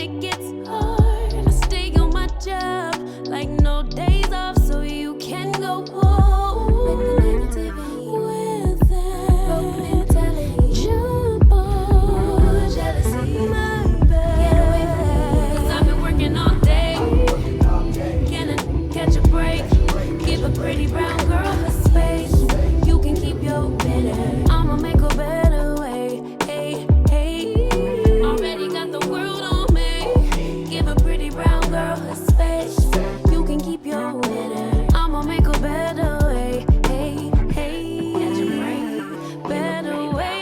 it gets hard, I stay on my job like no days off, so you can go home with that. Jump on jealousy, my bad. Get away from me, 'cause I've been working all day. Can I catch a break? Give a pretty brown girl her space. You can keep your bitter. I'ma make a better way. Hey, hey. Already got the world on me. Give a pretty brown girl her space. You can keep your bitter. I'ma make a better way. Hey, hey. Catch a break. Better way.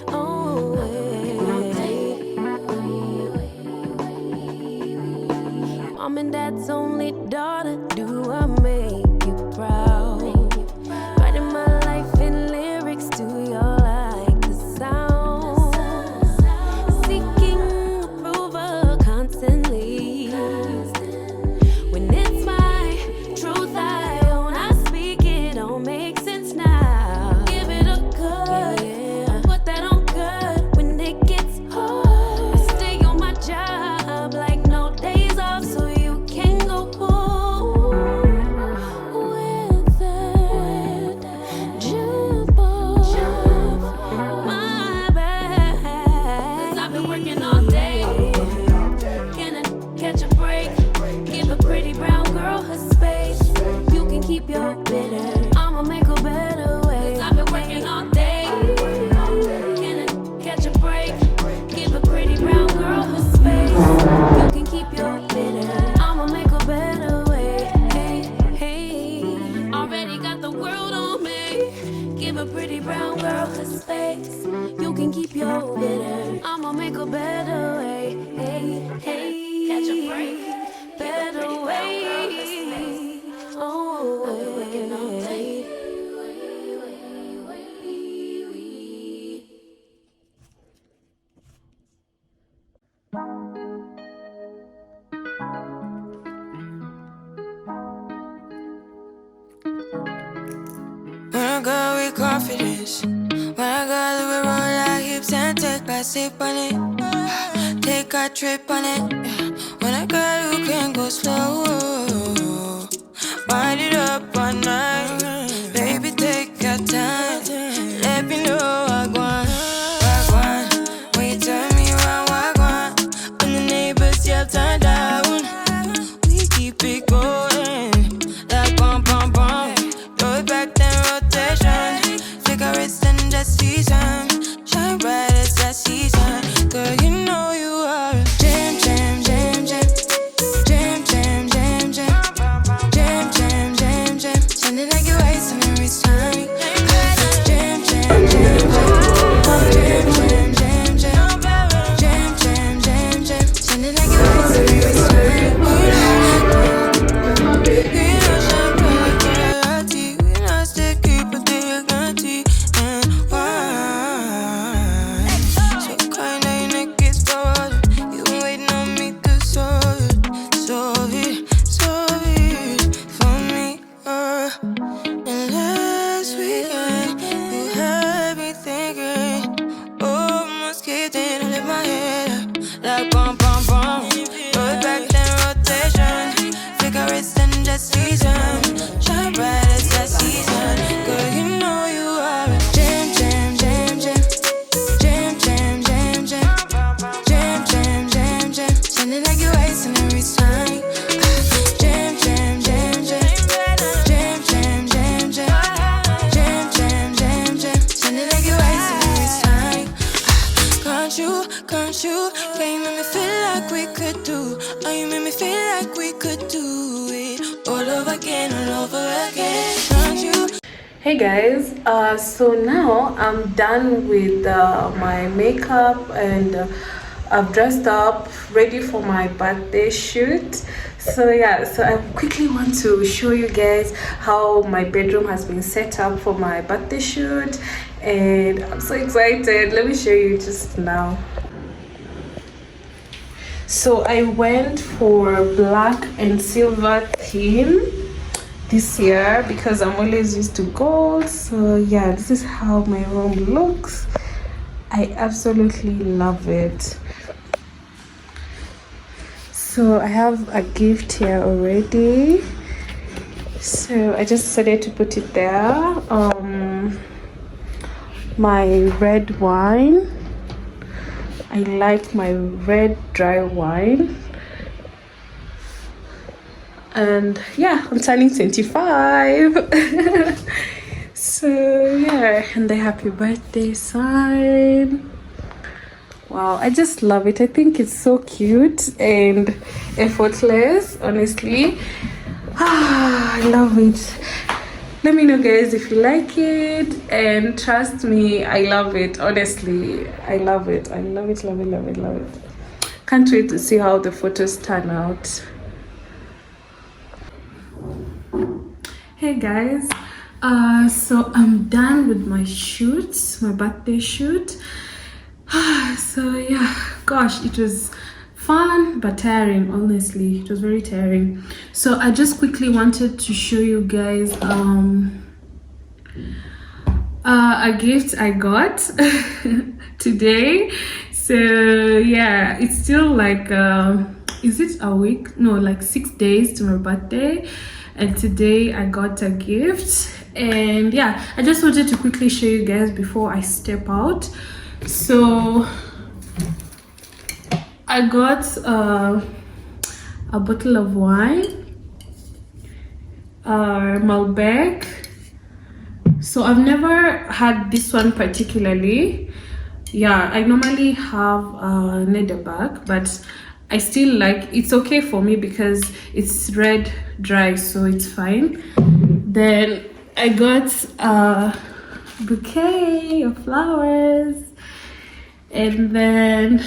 Oh, Mom and Dad's only daughter, do I make you proud? Writing my life in lyrics, do you like the sound? Seeking approval constantly. When it's my truth I own, I speak it, don't make sense now. Give it a cut, put that on cut. When it gets hard, I stay on my job like no days off, so you can go home with that. Jump off my back, 'cause I've been working all day. Can I catch a break? Give a pretty brown girl her space. You can keep your bitter. I'ma make a better way. 'Cause I've been working all day. Can I catch a break? Give a pretty brown girl her space. You can keep your bitter. I'ma make a better way. Hey, hey. Already got the world on me. Give a pretty brown girl her space. You can keep your bitter. I'ma make a better way. Hey, hey. Catch a break. Better way. Oh, hey. When I go with confidence, when I go we roll our hips and take a sip on it, take a trip on it. When I go you can go slow, wind it up all night. Baby take your time, let me know what I want. When you tell me what I want, when the neighbors yell turn down, we keep it going like bum bum bum. Throw it back then rotation, cigarettes and the season, shine bright as the season. Girl, you know you are a jam, jam, jam, jam, jam, jam, jam, jam, jam, jam, jam, jam. Sounding like you're wasting every time. Jam, jam, jam, jam, jam, jam, jam, jam, jam, jam, jam, jam. Sounding like you're wasting every time. We don't shine bright royalty, we not stick it, but they are guilty. And why? So kind of your neck is bored. You been waiting on me to solve it, solve it, solve it for me. And last weekend you had me thinking, oh, almost kidding, I lift my head up like bum bum bum. Throw it back then rotation, cigarettes and the season, shine bright as the season. Girl, you know you are a jam, jam, jam, jam, jam, jam, jam, jam, jam, jam, jam, jam. Sounding like you're wasting every time. Jam, jam, jam, jam, jam, jam, jam, jam, jam, jam, jam, jam. Sounding like you're wasting every time. Can't you, yeah, you make me feel like we could do, oh, you make me feel like we could do it all over again, all over again. Can't you? Hey guys, so now I'm done with my makeup and I've dressed up, ready for my birthday shoot. So yeah, so I quickly want to show you guys how my bedroom has been set up for my birthday shoot, and I'm so excited. Let me show you just now. So I went for black and silver theme this year because I'm always used to gold. So yeah, this is how my room looks. I absolutely love it. So I have a gift here already. So I just decided to put it there. My red wine. I like my red dry wine. And yeah, I'm turning 25. So yeah, and the happy birthday sign. Wow, I just love it. I think it's so cute and effortless, honestly. I love it. Let me know, guys, if you like it, and trust me, I love it. Honestly, I love it. I love it, love it, love it, love it. Can't wait to see how the photos turn out. Hey guys, so I'm done with my shoot, my birthday shoot. So yeah, gosh, it was fun but tiring. Honestly, it was very tiring. So I just quickly wanted to show you guys a gift I got today. So yeah, it's still like is it a week? No, like 6 days to my birthday, and today I got a gift. And yeah, I just wanted to quickly show you guys before I step out. So I got a bottle of wine, Malbec. So I've never had this one particularly. Yeah, I normally have a Nederberg, but I still like, it's okay for me because it's red dry, so it's fine. Then I got a bouquet of flowers, and then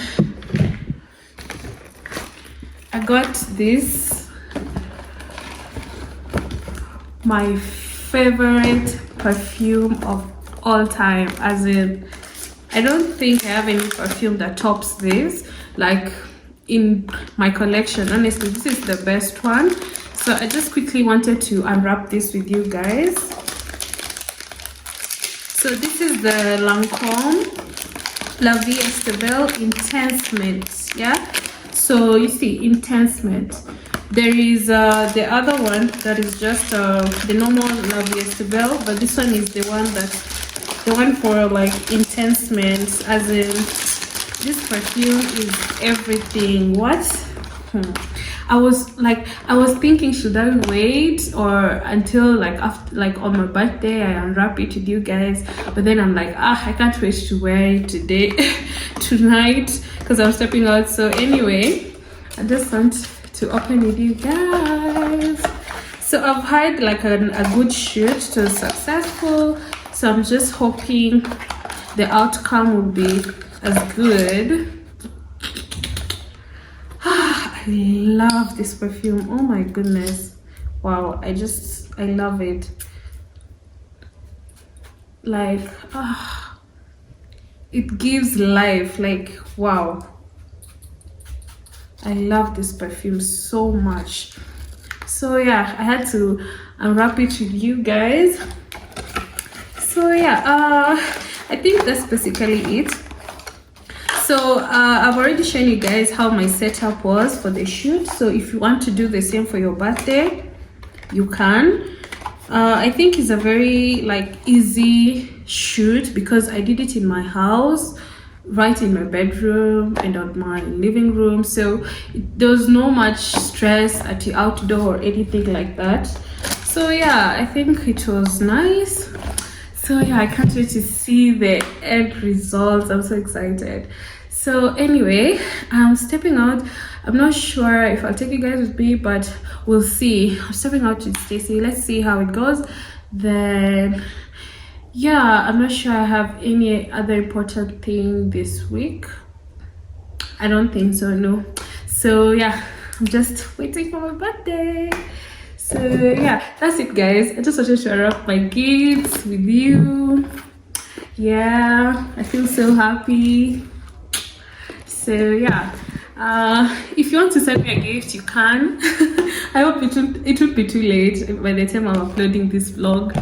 I got this, my favorite perfume of all time. As in, I don't think I have any perfume that tops this, like in my collection. Honestly, this is the best one. So I just quickly wanted to unwrap this with you guys. So this is the Lancome Lavish Intense Mint. Yeah, so you see, Intense Mint. There is the other one that is just the normal Lavish, but this one is the one for like intense mint. As in, this perfume is everything. What? I was thinking, should I wait or until like after, like on my birthday, I unwrap it with you guys? But then I'm like, I can't wait to wear it today, tonight, because I'm stepping out. So anyway, I just want to open with you guys. So I've had like a good shoot. It was successful. So I'm just hoping the outcome will be as good. I love this perfume. Oh my goodness. Wow, I love it. Like, it gives life. Like, wow. I love this perfume so much. So yeah, I had to unwrap it with you guys. So yeah, I think that's basically it. So I've already shown you guys how my setup was for the shoot. So if you want to do the same for your birthday, you can. I think it's a very like easy shoot because I did it in my house, right in my bedroom and on my living room. So there was no much stress at the outdoor or anything like that. So yeah, I think it was nice. So yeah, I can't wait to see the end results. I'm so excited. So anyway, I'm stepping out. I'm not sure if I'll take you guys with me, but we'll see. I'm stepping out with Stacy. Let's see how it goes. Then yeah, I'm not sure I have any other important thing this week. I don't think so, no. So yeah, I'm just waiting for my birthday. So yeah, that's it guys. I just wanted to share up my gifts with you. Yeah, I feel so happy. So yeah, if you want to send me a gift, you can. I hope it won't be too late by the time I'm uploading this vlog.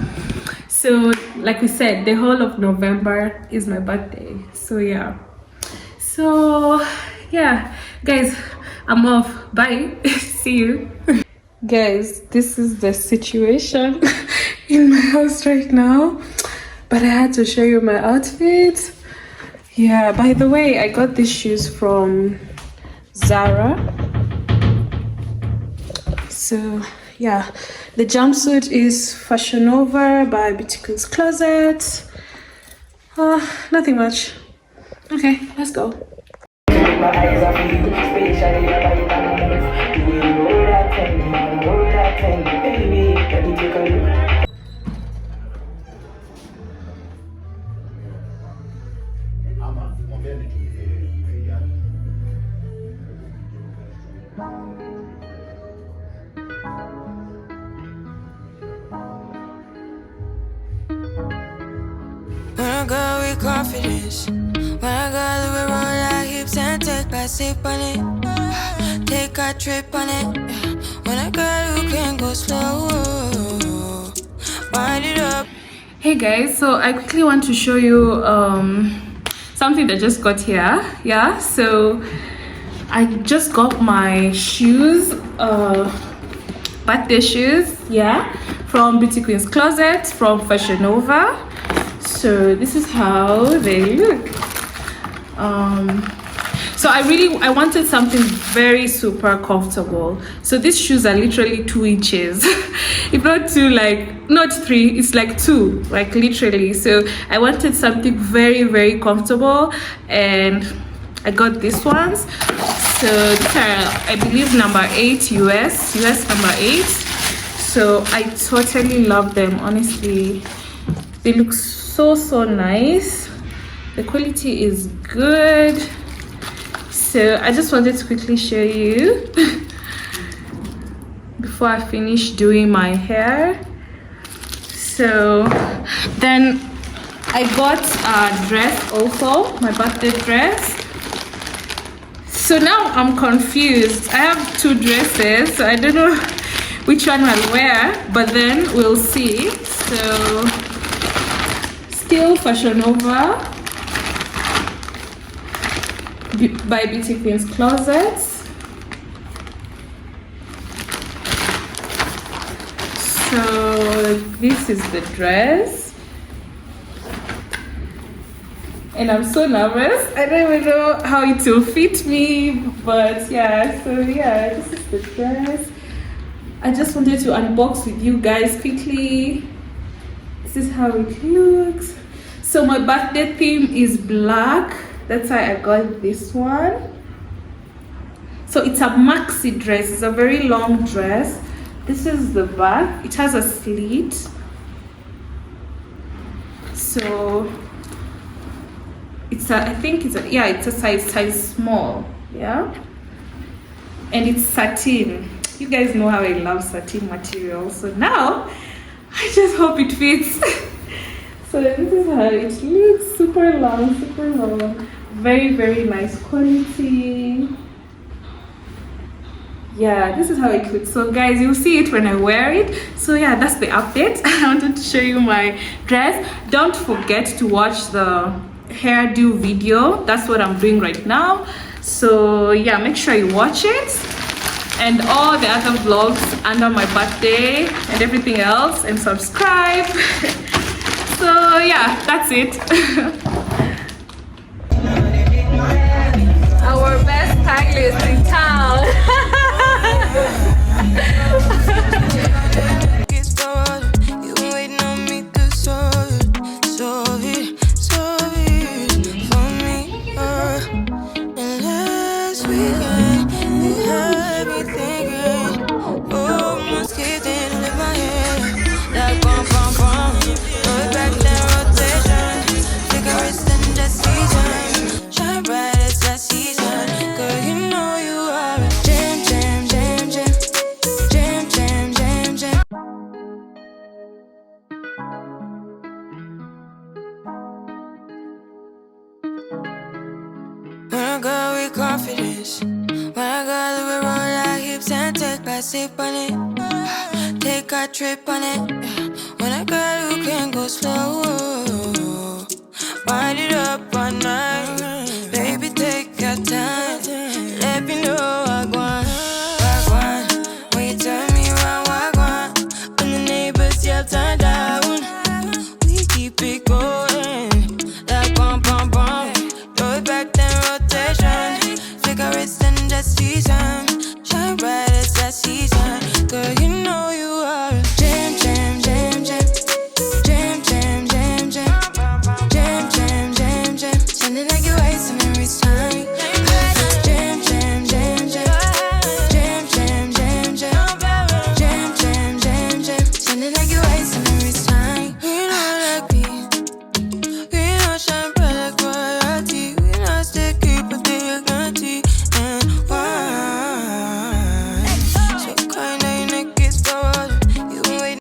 So like we said, the whole of November is my birthday. So yeah, guys, I'm off. Bye. See you. Guys, this is the situation in my house right now. But I had to show you my outfit. Yeah, by the way, I got these shoes from Zara. So yeah, the jumpsuit is Fashion Over by Beauty Queen's Closet. Nothing much. Okay, let's go. When I go with confidence, when I go we roll our hips and take a sip on it, take a trip on it. When I go, you can go slow, wind it up. Hey guys, so I quickly want to show you something that just got here. Yeah, so I just got my shoes, birthday shoes, yeah, from Beauty Queen's Closet from Fashion Nova. So this is how they look. So I wanted something very super comfortable. So these shoes are literally 2 inches. If not 2, like not 3, it's like 2, like literally. So I wanted something very, very comfortable, and I got these ones. So these are, I believe, number 8 US number 8. So I totally love them, honestly. They look so nice. The quality is good. So I just wanted to quickly show you before I finish doing my hair. So then I got a dress also, my birthday dress. So now I'm confused. I have 2 dresses, so I don't know which one I'll wear, but then we'll see. So still Fashion Nova by Beauty Queen's Closet. So this is the dress, and I'm so nervous. I don't even know how it will fit me, but yeah. So yeah, this is the dress. I just wanted to unbox with you guys quickly. This is how it looks. So my birthday theme is black. That's why I got this one. So it's a maxi dress. It's a very long dress. This is the back. It has a slit. So it's a, I think it's a, yeah, it's a size small. Yeah. And it's satin. You guys know how I love satin material. So now I just hope it fits. So this is how it looks. Super long, super long. Very, very nice quality. Yeah, this is how it looks. So guys, you'll see it when I wear it. So yeah, that's the update. I wanted to show you my dress. Don't forget to watch the hairdo video. That's what I'm doing right now. So yeah, make sure you watch it, and all the other vlogs under my birthday and everything else, and subscribe. So yeah, that's it. Our best stylist in town. You've been waiting on me to solve it for me. And last weekend you had me thinking, oh, must get in my head. Like bum. Roll back that rotation. Take a risk and just season. Shine bright as that season. Girl, you know you are a jam. When I go with confidence, when I go we roll our hips and take a sip on it, take a trip on it. When I go, you can go slow, wind it up all night.